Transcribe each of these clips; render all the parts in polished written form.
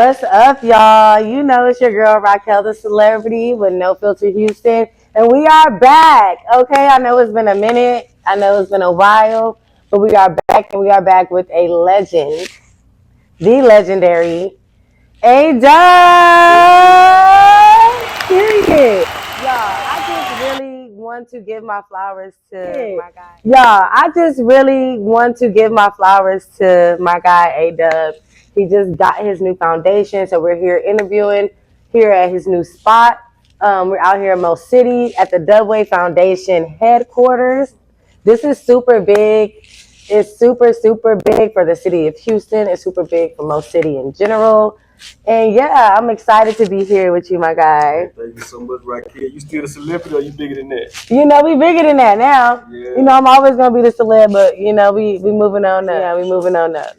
What's up, y'all? You know it's your girl Raquel, the celebrity with No Filter Houston, and we are back. Okay, I know it's been a minute. I know it's been a while, but we are back, and we are back with a legend, the legendary A Dub. Period. Y'all, I just really want to give my flowers to my guy. Y'all, I just really want to give my flowers to my guy A Dub. He just got his new foundation, so we're here interviewing here at his new spot. We're out here in Mo City at the Dubway Foundation headquarters. This is super big. It's super, super big for the city of Houston. It's super big for Mo City in general. And yeah, I'm excited to be here with you, my guy. Thank you so much, Raquel. You still a celebrity or you bigger than that? You know, we bigger than that now. Yeah. You know, I'm always gonna be the celeb, but you know, we moving on up. Yeah, we moving on up.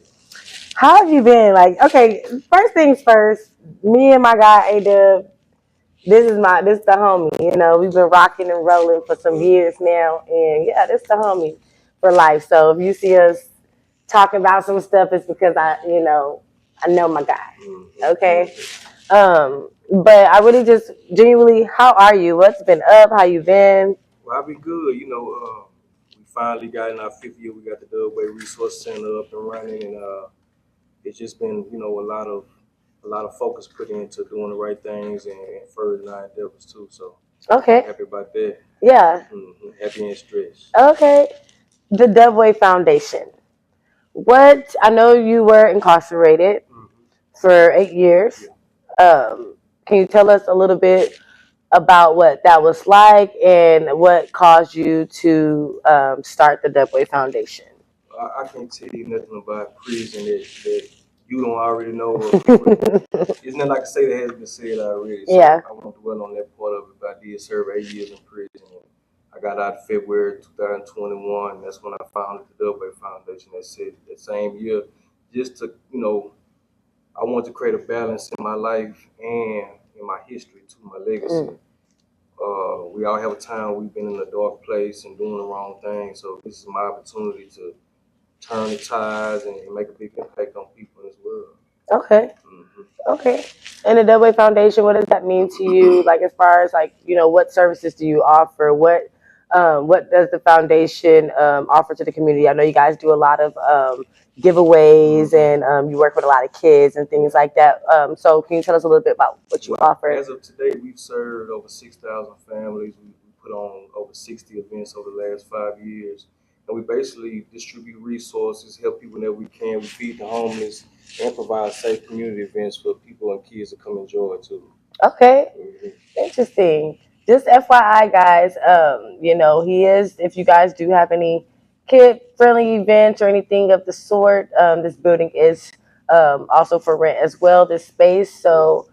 How have you been? Like, okay, first things first, me and my guy A Dub, this the homie. You know, we've been rocking and rolling for some years now, and yeah, this the homie for life. So if you see us talking about some stuff, it's because I know my guy. Okay. But I really just genuinely, how are you? What's been up? How you been? Well, I've been good. We finally got in our 5th year. We got the Dubway Resource Center up and running, and it's just been, a lot of focus put into doing the right things and furthering our endeavors too. So Okay. happy about that. Yeah. Happy and stretched. Okay. The Dubway Foundation. What I know you were incarcerated for 8 years. Can you tell us a little bit about what that was like and what caused you to start the Dubway Foundation? I can't tell you nothing about prison that you don't already know. Isn't that like I say that has been said already? So Yeah. I won't dwell on that part of it, but I did serve 8 years in prison. I got out in February 2021. That's when I founded the Dubway Foundation. That same year, just to, I wanted to create a balance in my life and in my history to my legacy. We all have a time we've been in a dark place and doing the wrong thing. So this is my opportunity to turn the tides and make a big impact on people as well. Okay. Okay. And the Dubway Foundation, what does that mean to you? Like, as far as like, what services do you offer? What does the foundation offer to the community? I know you guys do a lot of giveaways and you work with a lot of kids and things like that. So can you tell us a little bit about what you offer? As of today, we've served over 6,000 families. We put on over 60 events over the last 5 years. And we basically distribute resources, help people that we can. We feed the homeless and provide safe community events for people and kids to come enjoy too. Okay. Interesting. Just FYI, guys, he is, if you guys do have any kid-friendly events or anything of the sort, this building is also for rent as well, this space. So,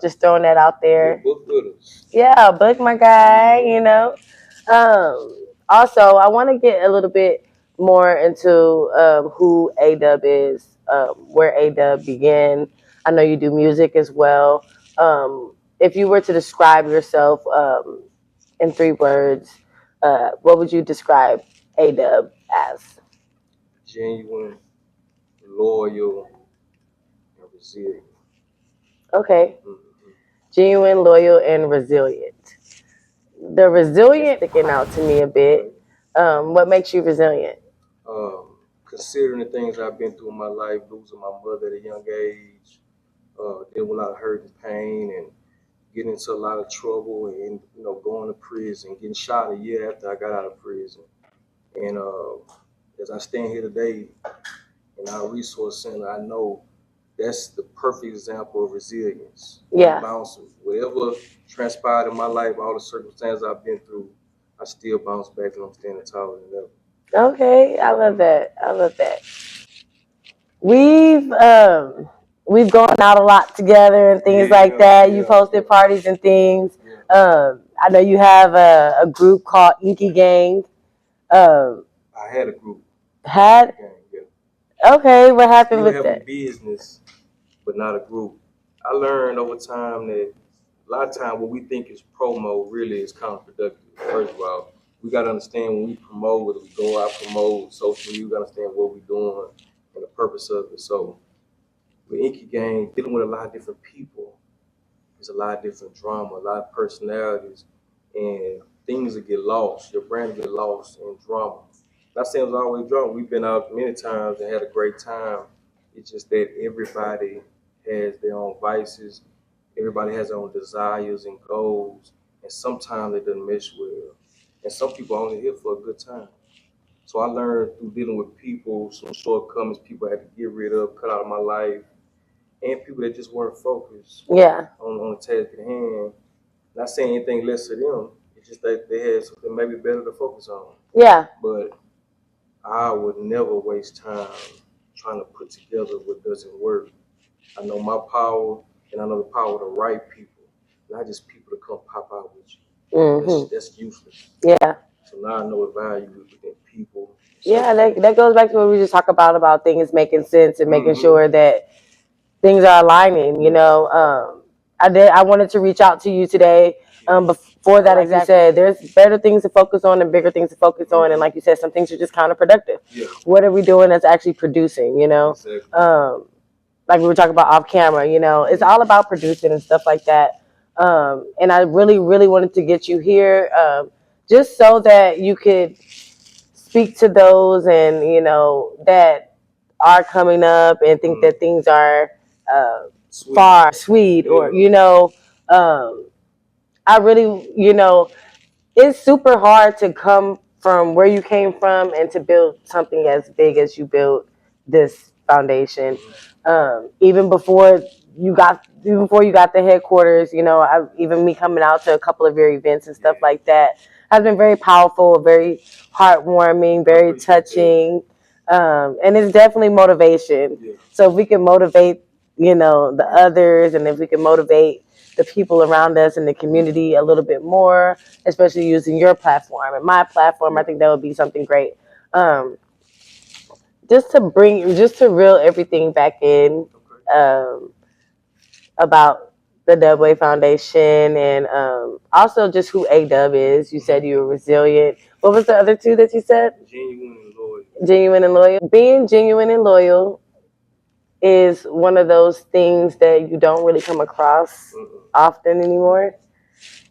just throwing that out there. Book with us. Yeah, book my guy, Also, I want to get a little bit more into who A-Dub is, where A-Dub began. I know you do music as well. If you were to describe yourself in 3 words, what would you describe A-Dub as? Genuine, loyal, and resilient. Okay. Genuine, loyal, and resilient. The resilient sticking out to me a bit. What makes you resilient? Considering the things I've been through in my life, losing my mother at a young age, dealing with a lot of hurt and pain, and getting into a lot of trouble, and going to prison, getting shot a year after I got out of prison. And as I stand here today in our resource center, I know that's the perfect example of resilience. Yeah. Bouncing. Whatever transpired in my life, all the circumstances I've been through, I still bounce back and I'm standing taller than ever. Okay, I love that. I love that. We've gone out a lot together and things like that. You've hosted parties and things. I know you have a group called Inky Gang. I had a group. Had? Okay, what happened with that? A business, but not a group. I learned over time that a lot of times what we think is promo really is counterproductive. First of all, we got to understand when we promote, whether we go out promote social, you got to understand what we're doing and the purpose of it. So with Inky Gang, dealing with a lot of different people. There's a lot of different drama, a lot of personalities, and things that get lost. Your brand get lost in drama. Not saying it's always drama. We've been out many times and had a great time. It's just that everybody has their own vices. Everybody has their own desires and goals, and sometimes it doesn't mesh well. And some people are only here for a good time. So I learned through dealing with people, some shortcomings people had to get rid of, cut out of my life, and people that just weren't focused Yeah. on the task at hand. Not saying anything less of them. It's just that they had something maybe better to focus on. Yeah. But I would never waste time trying to put together what doesn't work. I know my power, and I know the power of the right people, not just people to come pop out with you. Mm-hmm. That's useless. Yeah. So now I know what value within people. Yeah, that goes back to what we just talked about things making sense and making sure that things are aligning. You know, I wanted to reach out to you today. Before that, like you said, there's better things to focus on and bigger things to focus on, and like you said, some things are just counterproductive. Yeah. What are we doing that's actually producing? You know, Exactly. like we were talking about off camera. You know, it's all about producing and stuff like that. And I really, really wanted to get you here, just so that you could speak to those and that are coming up and think that things are far sweet or I really it's super hard to come from where you came from and to build something as big as you built this foundation. Even before you got the headquarters, even me coming out to a couple of your events and stuff like that has been very powerful, very heartwarming, very touching, and it's definitely motivation. So if we can motivate, the others, and if we can motivate the people around us in the community a little bit more, especially using your platform and my platform, I think that would be something great. Um, just to reel everything back in, about the Dubway Foundation, and also just who A-Dub is. You said you were resilient. What was the other two that you said? Genuine and loyal. Genuine and loyal. Being genuine and loyal is one of those things that you don't really come across often anymore.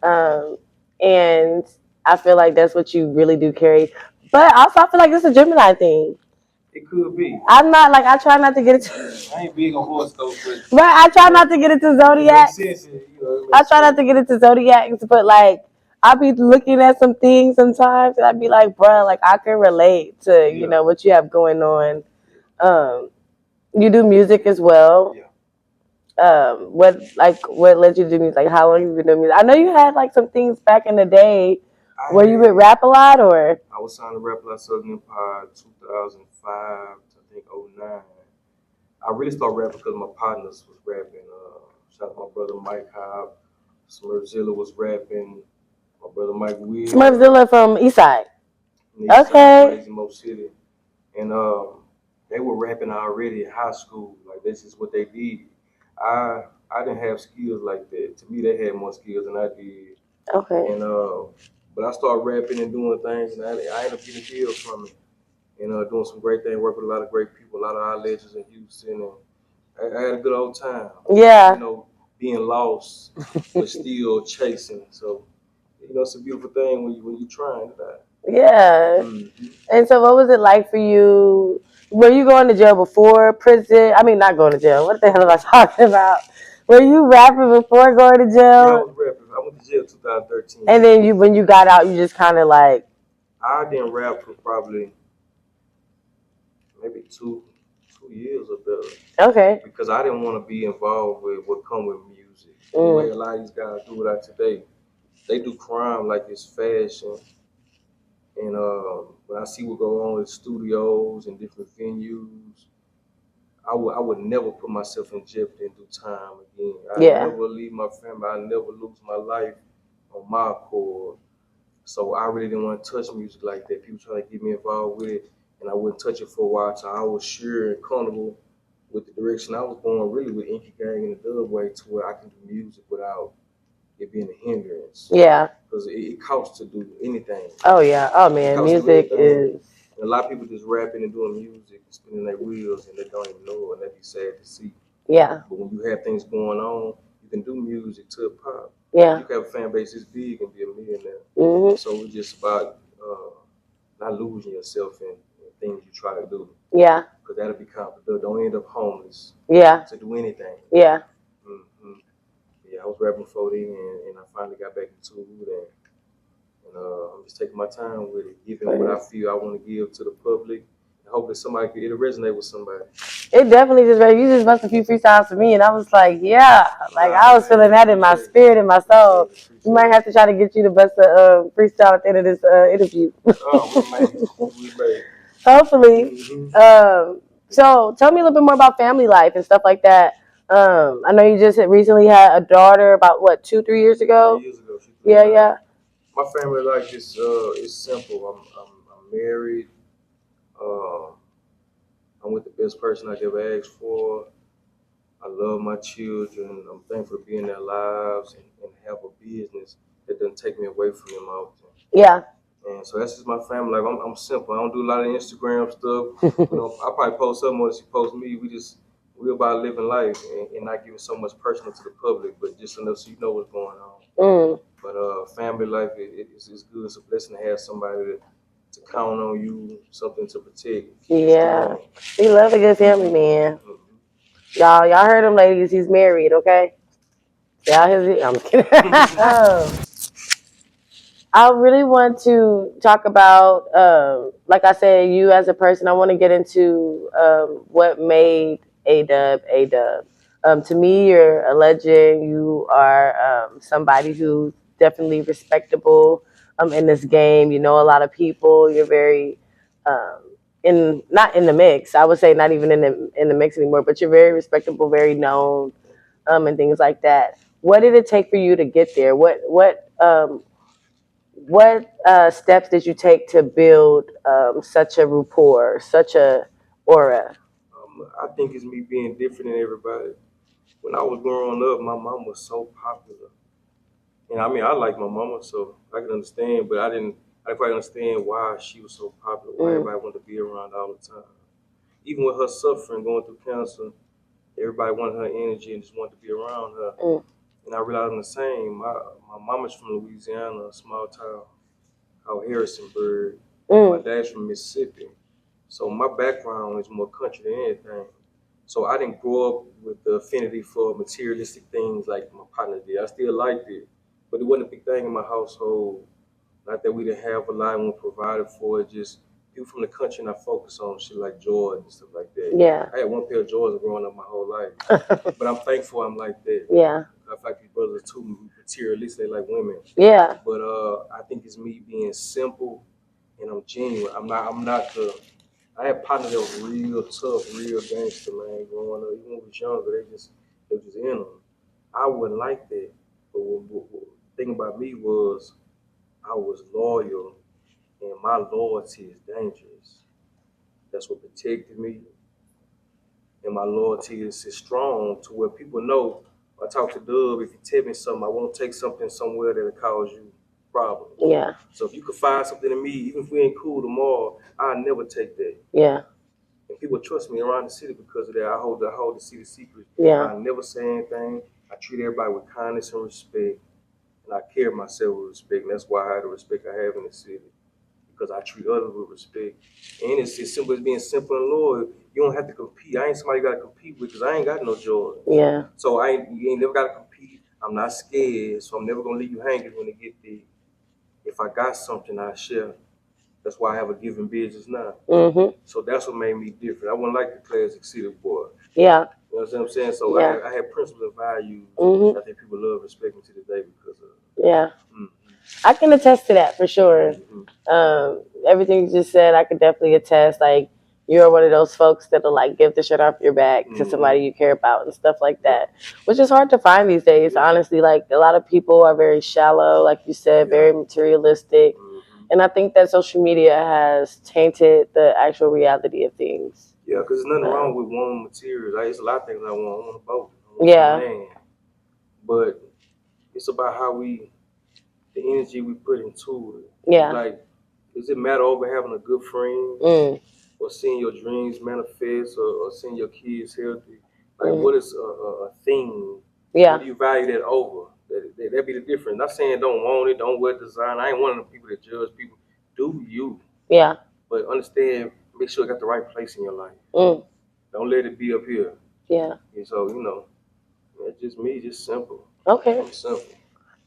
And I feel like that's what you really do carry. But also, I feel like it's a Gemini thing. It could be. I'm not like, I try not to get into. I ain't big on horoscopes, but I try not to get into zodiac. I try not to get into zodiacs, but like I be looking at some things sometimes, and I be like, bruh, like I can relate to what you have going on. You do music as well. What led you to do music? Like, how long have you been doing music? I know you had like some things back in the day where you would rap a lot, or I was signed to Rap Like Southern Empire 2005 to I think 09. I really started rapping because my partners was rapping. Shout out to my brother Mike Cobb. Smurfzilla was rapping. My brother Mike Will. Smurfzilla from Eastside. Okay. Crazy Mo City. And they were rapping already in high school. Like, this is what they did. I didn't have skills like that. To me, they had more skills than I did. Okay. And but I started rapping and doing things, and I ended up getting deals from it. And doing some great things, working with a lot of great people, a lot of our legends in Houston, and I had a good old time. Yeah. Being lost but still chasing. So, it's a beautiful thing when you're trying that. Yeah. And so what was it like for you? Were you going to jail before prison? I mean, not going to jail. What the hell am I talking about? Were you rapping before going to jail? Yeah, I was rapping. I went to jail in 2013. And then when you got out, you just kind of like... I didn't rap for probably maybe two years or better. Okay. Because I didn't want to be involved with what come with music. The way a lot of these guys do it out today. They do crime like it's fashion. And when I see what go on with studios and different venues, I would never put myself in jeopardy and do time again. I never leave my family. I never lose my life on my accord. So I really didn't want to touch music like that. People trying to get me involved with it, and I wouldn't touch it for a while. So I was sure and comfortable with the direction I was going, really with Inky Gang and the Dubway, to where I can do music without it being a hindrance. Yeah. Because it costs to do anything. Oh, yeah. Oh, man. Music is... And a lot of people just rapping and doing music and spinning their wheels, and they don't even know it, and that'd be sad to see. Yeah. But when you have things going on, you can do music to pop. Yeah. You can have a fan base this big and be a millionaire. Mm-hmm. So it's just about not losing yourself in things you try to do. Yeah. Because that'll be counterproductive. Don't end up homeless. Yeah. To do anything. Yeah. Mm-hmm. Yeah, I was rapping before then, and I finally got back into it, and I'm just taking my time with it, giving what I feel I want to give to the public, and hopefully somebody can, it'll resonate with somebody. It definitely just, you just bust a few freestyles for me, and I was like, yeah, like I was feeling that in my spirit, in my soul. We might have to try to get you to bust a freestyle at the end of this interview. Oh, we made. Hopefully. Mm-hmm. So tell me a little bit more about family life and stuff like that. I know you just recently had a daughter about what, 2-3 years ago? 3 years ago. Yeah. My family life is simple. I'm married. Uh, I'm with the best person I could ever ask for. I love my children. I'm thankful to be in their lives and have a business that doesn't take me away from them often. Yeah. And so that's just my family life. I'm simple. I don't do a lot of Instagram stuff. I probably post something more than she posts me. We about living life and not giving so much personal to the public, but just enough so you know what's going on. But family life is good. It's a blessing to have somebody to count on you, something to protect. Yeah. We love a good family man. Y'all heard him, ladies. He's married, okay? I'm kidding. I really want to talk about, like I said, you as a person. I want to get into what made A-Dub A-Dub. To me, you're a legend. You are somebody who's definitely respectable in this game. You know a lot of people. You're very not in the mix. I would say not even in the mix anymore. But you're very respectable, very known, and things like that. What did it take for you to get there? What steps did you take to build such a rapport, such a aura? I think it's me being different than everybody. When I was growing up, my mom was so popular. And I mean, I like my mama, so I can understand, but I didn't quite understand why she was so popular, why everybody wanted to be around all the time. Even with her suffering, going through cancer, everybody wanted her energy and just wanted to be around her. And I realized I'm the same. My mama's from Louisiana, a small town called Harrisonburg. My dad's from Mississippi. So my background is more country than anything. So I didn't grow up with the affinity for materialistic things like my partner did. I still liked it, but it wasn't a big thing in my household. Not that we didn't have a lot and we provided for it, just people from the country and I focus on shit like Jordans and stuff like that. Yeah. I had one pair of Jordans growing up my whole life. But I'm thankful I'm like that. Yeah. I feel like these brothers are too materialistic, they like women. Yeah. But I think it's me being simple and I'm genuine. I had partners that were real tough, real gangster, man, growing up. Even when we was younger, they was just in them. I wasn't like that. But the thing about me was I was loyal, and my loyalty is dangerous. That's what protected me, and my loyalty is strong to where people know. I talk to Dub, if you tell me something, I won't take something somewhere that'll cause you problems. Yeah. So if you could find something in me, even if we ain't cool tomorrow, I'll never take that. Yeah. And people trust me around the city because of that. I hold the city secret. Yeah. I never say anything. I treat everybody with kindness and respect, and I carry myself with respect. And that's why I have the respect I have in the city. Because I treat others with respect. And it's as simple as being simple and loyal. You don't have to compete. I ain't somebody you got to compete with because I ain't got no joy. Yeah. So you ain't never got to compete. I'm not scared, so I'm never going to leave you hanging when it get there. If I got something, I share. That's why I have a giving business now. So that's what made me different. I wasn't like the classic city boy. Yeah. You know what I'm saying? So yeah. I had principles and values. I think people love and respect me to this day because of it. Yeah. I can attest to that for sure. Everything you just said, I could definitely attest. Like, you're one of those folks that'll like give the shirt off your back to somebody you care about and stuff like that, which is hard to find these days. Honestly, like a lot of people are very shallow, like you said, very materialistic, and I think that social media has tainted the actual reality of things. Yeah, because there's nothing wrong with wanting materials. There's a lot of things I want. I want a boat. Yeah. But it's about the energy we put into it. Yeah. Like, does it matter over having a good friend or seeing your dreams manifest or seeing your kids healthy? Like, what is a thing? Yeah. What do you value that over? That'd be the difference. Not saying don't want it, don't wear design. I ain't one of the people that judge people. Do you? Yeah. But understand, make sure it got the right place in your life. Don't let it be up here. Yeah. And so, it's just me, just simple. Okay. I'm simple.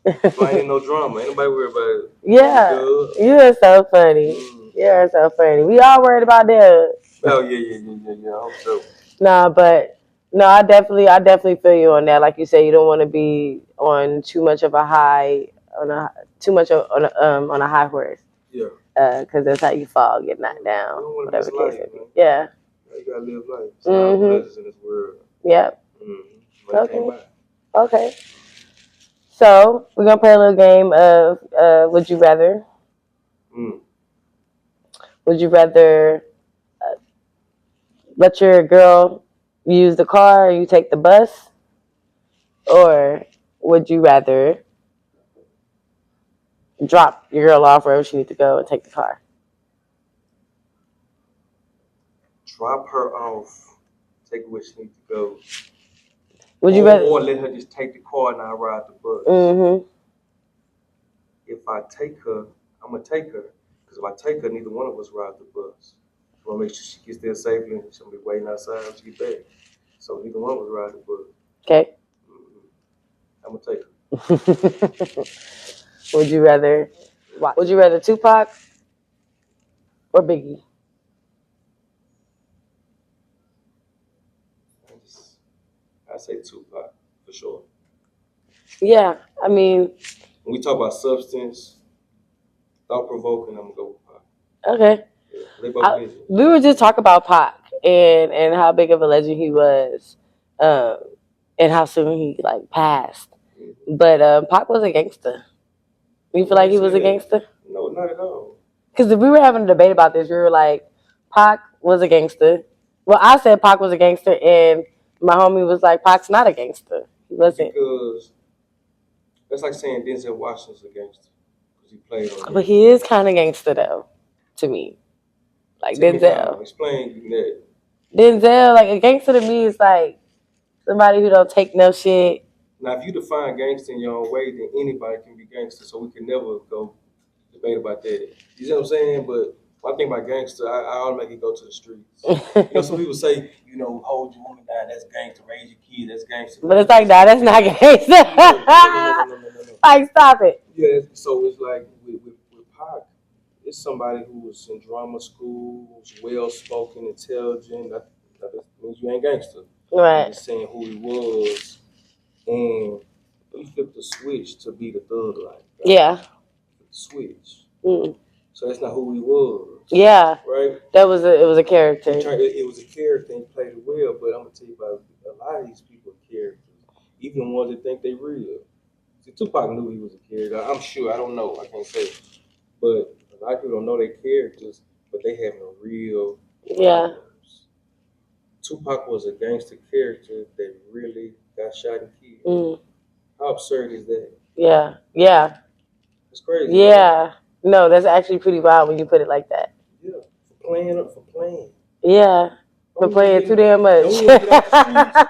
So I ain't no drama. Ain't nobody worried about it. Yeah. You are so funny. You are so funny. We all worried about that. Oh yeah. I hope so. Nah, but no, I definitely feel you on that. Like you said, you don't want to be on too much of a high, on a high horse. Yeah. Because that's how you fall, get knocked down. You don't want to Whatever miss case life, it be. man. Yeah. You gotta live life. There's a lot of pleasures in this world. Yep. Okay. Okay. So we're gonna play a little game of would you rather. Would you rather let your girl use the car and you take the bus, or would you rather drop your girl off wherever she needs to go and take the car? Drop her off, take her where she needs to go. Would you rather, or let her just take the car and I ride the bus? If I take her, I'm gonna take her, because if I take her, neither one of us ride the bus. I want to make sure she gets there safely and she'll be waiting outside when she get back. So neither one of us ride the bus. Okay. I'm gonna take her. Would you rather Tupac or Biggie? I say Tupac for sure. Yeah, I mean, when we talk about substance, thought provoking, I'm gonna go with Pac. Okay. Yeah, they both legends. We were just talking about Pac and how big of a legend he was, and how soon he passed. But Pac was a gangster. You feel like he was a gangster? No, not at all. Because we were having a debate about this. We were like, Pac was a gangster. Well, I said Pac was a gangster, and my homie was like, Pac's not a gangster. He wasn't. Because that's like saying Denzel Washington's a gangster. Because he played on. But he is kind of gangster, though, to me. Like Denzel. Explain that. Denzel, like a gangster to me is like somebody who don't take no shit. Now, if you define gangster in your own way, then anybody can be gangster. So we can never go debate about that. You see what I'm saying? But when I think about gangster, I automatically go to the streets. Some people say, hold your woman down, that's gangster. Raise your kid, that's gangster. But it's like, nah, that's not gangster. No. Like, stop it. Yeah, so it's like with Pac, it's somebody who was in drama school, who's well-spoken, intelligent. That means you ain't gangster. Right. You're just saying who he was. And he flipped the switch to be the thug life. Yeah. Switch. So that's not who he was. Yeah. Right? It was a character. It was a character and he played it well, but I'm gonna tell you about a lot of these people are characters. Even the ones that think they real. See, Tupac knew he was a character. I'm sure, I don't know, I can't say. But a lot of people don't know their characters, but they have no real problems. Tupac was a gangster character that really got shot and killed. How absurd is that? Yeah. It's crazy. Yeah. Right? No, that's actually pretty wild when you put it like that. Yeah. For playing. Yeah. For playing too damn much. I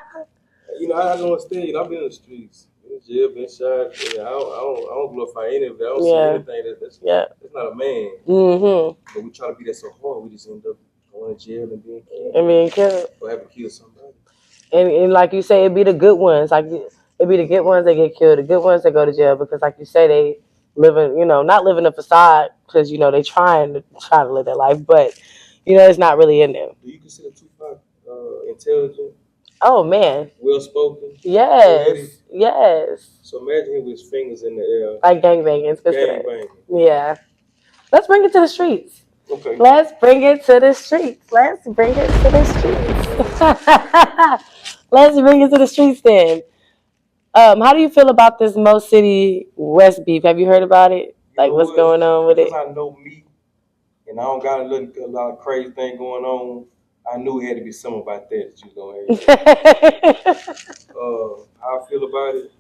don't understand. I've been in the streets. Been in jail, been shot. I don't glorify any of that. I don't see anything that's not a man. But we try to be that so hard, we just end up going to jail and being killed. Or having to kill somebody. And like you say, it'd be the good ones. Like it'd be the good ones that get killed, the good ones that go to jail, because like you say, they living, not living a facade, because they trying to live their life, but it's not really in them. Do you consider Tupac intelligent? Oh man. Well spoken? Yes. Yes. So imagine him with his fingers in the air. Like gangbanging. Gangbanging. Yeah. Let's bring it to the streets. Okay. Let's bring it to the streets. Let's bring it to the streets. Let's bring it to the streets then. How do you feel about this Mo City West beef? Have you heard about it? Like, what's going on with it? Because I know me, and I don't got a lot of crazy thing going on. I knew it had to be something about that you was going to hear. How I feel about it?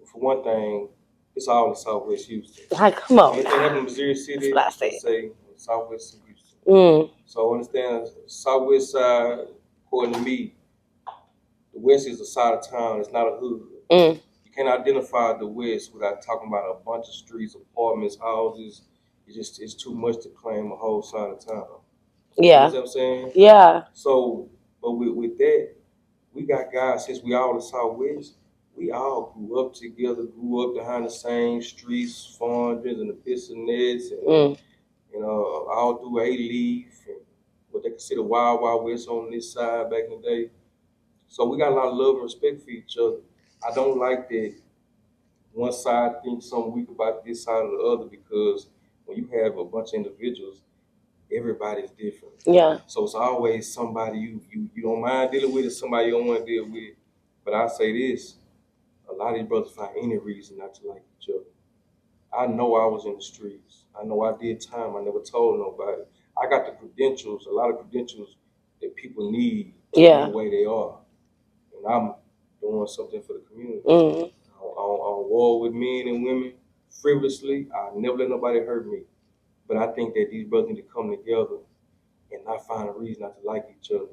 For one thing, it's all in Southwest Houston. Like, come on. Anything happen in Missouri City, I say Southwest Houston. So understand Southwest side, according to me, the West is a side of town. It's not a hood. You can't identify the West without talking about a bunch of streets, apartments, houses. It's too much to claim a whole side of town. Yeah. You know what I'm saying? Yeah. So, but with that, we got guys, since we all the Southwest, we all grew up together, grew up behind the same streets, Fondrens and the Bissonnettes, and all through A-Leaf and what they consider Wild Wild West on this side back in the day. So we got a lot of love and respect for each other. I don't like that one side thinks something weak about this side or the other, because when you have a bunch of individuals, everybody's different. Yeah. So it's always somebody you don't mind dealing with, and somebody you don't want to deal with. But I say this, a lot of these brothers find any reason not to like each other. I know I was in the streets. I know I did time. I never told nobody. I got the credentials, a lot of credentials that people need to be the way they are. And I'm doing something for the community. On war with men and women frivolously. I never let nobody hurt me. But I think that these brothers need to come together and not find a reason not to like each other.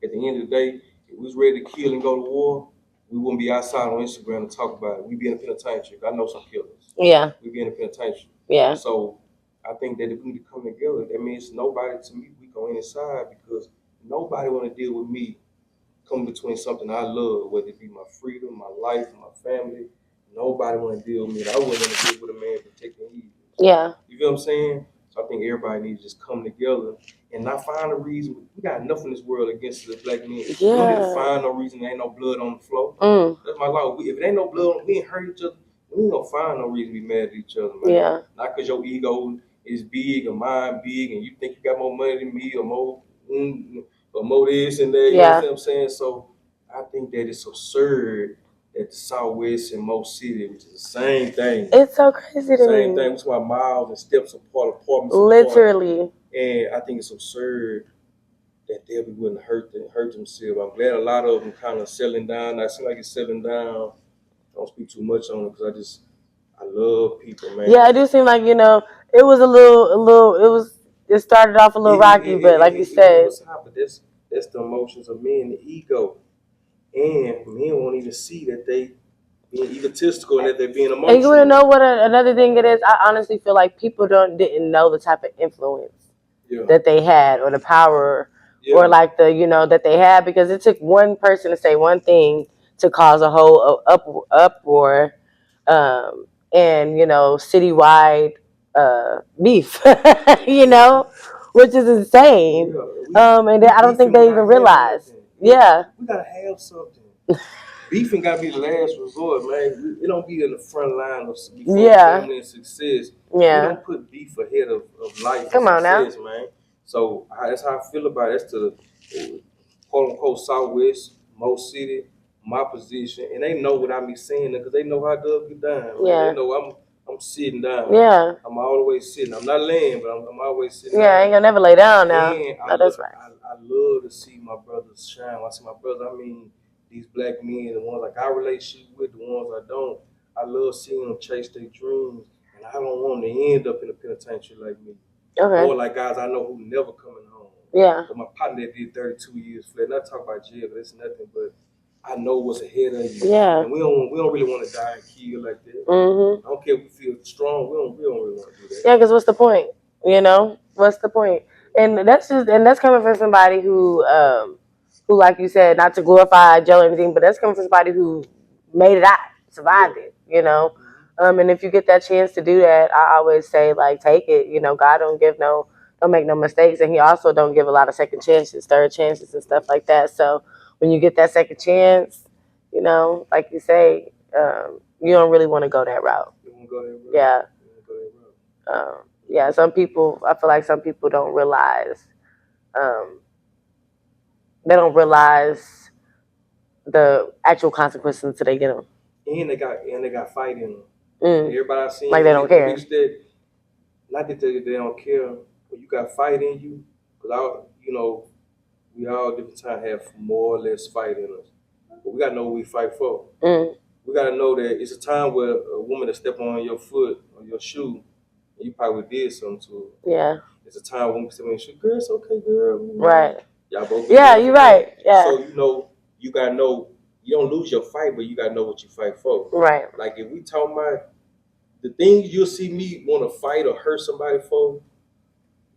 At the end of the day, if we was ready to kill and go to war, we wouldn't be outside on Instagram to talk about it. We'd be in a penitentiary. I know some killers. Yeah. We'd be in a penitentiary. Yeah. So I think that if we need to come together, that means nobody, to me, we go inside, because nobody want to deal with me coming between something I love, whether it be my freedom, my life, my family. Nobody want to deal with me. I wouldn't want to deal with a man protecting you. Yeah. You feel what I'm saying? So I think everybody needs to just come together and not find a reason. We got enough in this world against us black men. Yeah. We don't need to find no reason there ain't no blood on the floor. That's my law. If it ain't no blood, we ain't hurt each other. We ain't gonna find no reason to be mad at each other, man. Yeah. Not because your ego is big or mine big, and you think you got more money than me or more this and that. You know what I'm saying? So I think that it's absurd that the Southwest and Mo City, which is the same thing. It's so crazy to me. Same thing. It's why miles and steps apart, apartments literally apart. And I think it's absurd that they'll be willing to hurt themselves. I'm glad a lot of them kind of settling down. I seem like it's settling down. I don't speak too much on it because I love people, man. Yeah, it do seem like, it was it started off a little rocky, but like you said. But that's the emotions of men, the ego. And men won't even see that they being egotistical and that they're being emotional. And you want to know what another thing it is? I honestly feel like people didn't know the type of influence that they had, or the power, or like that they had, because it took one person to say one thing to cause a whole uproar, and citywide beef, which is insane. And I don't think they even realized. Yeah, we gotta have something. Beefing gotta be the last resort, man. It don't be in the front line of family and success. Yeah. We don't put beef ahead of life Come and on success, man. So that's how I feel about it. That's the quote unquote Southwest, Mo City, my position. And they know without me saying it, because they know how Doug get down. Yeah. They know I'm sitting down. Yeah. I'm always sitting. I'm not laying, but I'm always sitting down. I ain't gonna never lay down now. And that's right. I love to see my brothers shine. When I see my brothers, I mean these black men, the ones like I relate with, the ones I don't. I love seeing them chase their dreams, and I don't want them to end up in a penitentiary like me. Okay. Or like guys I know who never coming home. Yeah. But my partner that did 32 years flat. Not talk about jail, but it's nothing. But I know what's ahead of you. Yeah. And we don't really want to die and kill like that. Mm-hmm. I don't care if we feel strong. We don't really want to do that. Yeah, because what's the point? What's the point? And that's coming from somebody who like you said, not to glorify jail or anything, but that's coming from somebody who made it out, survived it. And if you get that chance to do that, I always say, like, take it. God don't make no mistakes, and He also don't give a lot of second chances, third chances, and stuff like that. So when you get that second chance, like you say, you don't really want to go that route. You want to go that route? Yeah. You want to go that route? Yeah. I feel like some people don't realize. They don't realize the actual consequences until they get them. And they got fight in them. Everybody I've seen, like they don't care. Not that they don't care, but you got fight in you. Because we all different times have more or less fight in us. But we gotta know what we fight for. We gotta know that it's a time where a woman that step on your foot or your shoe, and you probably did something to her. Yeah. It's a time when we say, "Girl, it's okay, girl." Right. Y'all both. Yeah, you're right. Yeah. So you gotta know. You don't lose your fight, but you gotta know what you fight for. Right. Like if we talking about the things you'll see me want to fight or hurt somebody for,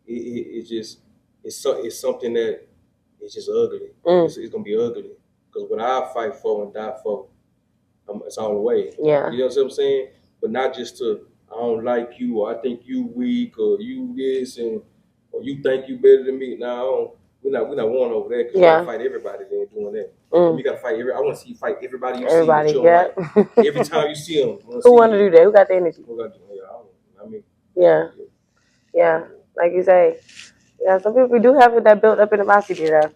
it's something that it's just ugly. It's gonna be ugly because what I fight for and die for, it's all the way. Yeah. You know what I'm saying? But not just to I don't like you or I think you weak or you this or you think you better than me. No, we're not going over there because you gotta fight everybody. They ain't doing that. You gotta fight I want to see you fight everybody you see. Every time you see them. Who want to do that? Who got the energy? Who got the, I mean. Yeah. Like you say. Yeah, some people do have that built up animosity though.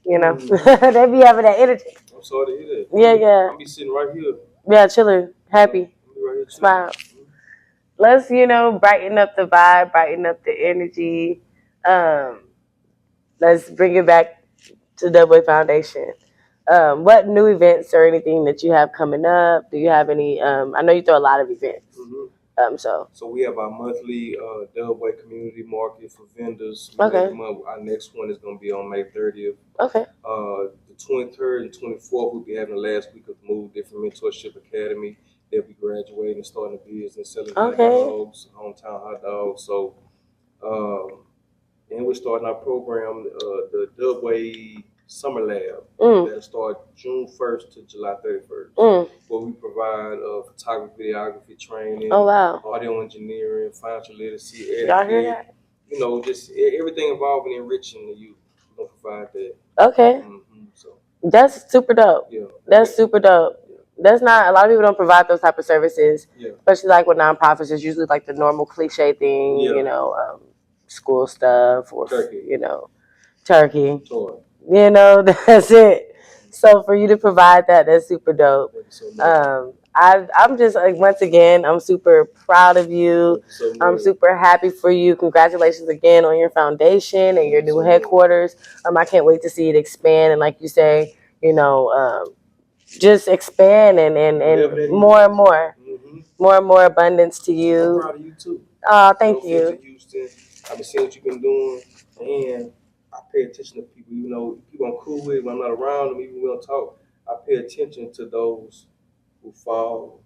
You know, they be having that energy. I'm sorry to hear that. Yeah. I'll be sitting right here. Yeah, chilling, happy, right here smile. Let's, brighten up the vibe, brighten up the energy. Let's bring it back to Doughboy Foundation. What new events or anything that you have coming up? Do you have any? I know you throw a lot of events. So we have our monthly Doughboy Community Market for vendors. Okay. Our next one is going to be on May 30th. Okay. The 23rd and 24th, we'll be having the last week of the Move Different Mentorship Academy. They'll be graduating and starting a business, selling hot dogs, hometown hot dogs. So, and we're starting our program, the Doughboy Summer Lab. That'll start June 1st to July 31st. Where we provide photography, videography training, audio engineering, financial literacy, etiquette. Just everything involving enriching the youth. We're going to provide that. Okay. So that's super dope. Yeah. That's super dope. That's not a lot of people don't provide those type of services. Yeah. Especially like with nonprofits, it's usually like the normal cliche thing, school stuff or turkey. Toy. That's it. So for you to provide that, that's super dope. I'm just once again, I'm super proud of you. I'm super happy for you. Congratulations again on your foundation and your new headquarters. I can't wait to see it expand and like you say, just expand and more and more. More and more abundance to you. I'm proud of you too. Thank you. Houston. I've been seeing what you've been doing and I pay attention to people, people I'm cool with when I'm not around them, even when we don't talk. I pay attention to those who fall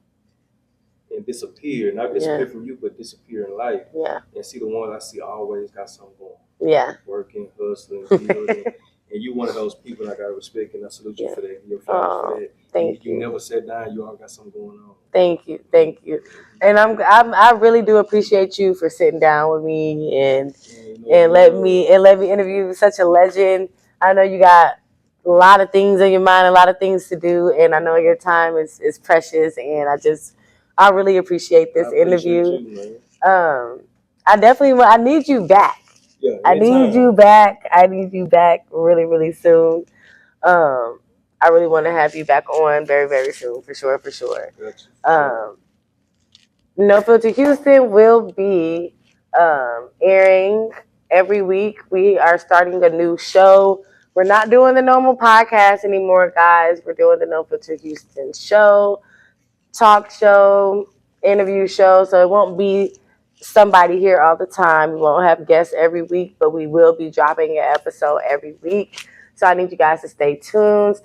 and disappear, not disappear from you, but disappear in life. Yeah. And see the ones I see always got something going. Yeah. Working, hustling, building. And you one of those people I gotta respect and I salute you for that. Your family for that. Thank you. You never sat down, you all got something going on. Thank you. And I really do appreciate you for sitting down with me and let me interview such a legend. I know you got a lot of things in your mind, a lot of things to do, and I know your time is precious. And I really appreciate this interview. I need you back. Yeah, I need you back really, really soon. I really want to have you back on very, very soon, for sure. Gotcha. No Filter Houston will be airing every week. We are starting a new show. We're not doing the normal podcast anymore, guys. We're doing the No Filter Houston show, talk show, interview show. So it won't be somebody here all the time. We won't have guests every week, but we will be dropping an episode every week. So I need you guys to stay tuned.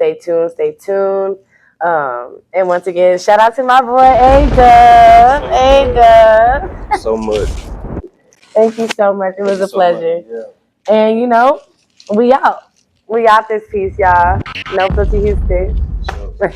And once again, shout out to my boy Ada. So much. Thank you so much. It was a pleasure. Yeah. And we out. We out this piece, y'all. No Filter Houston. Sure.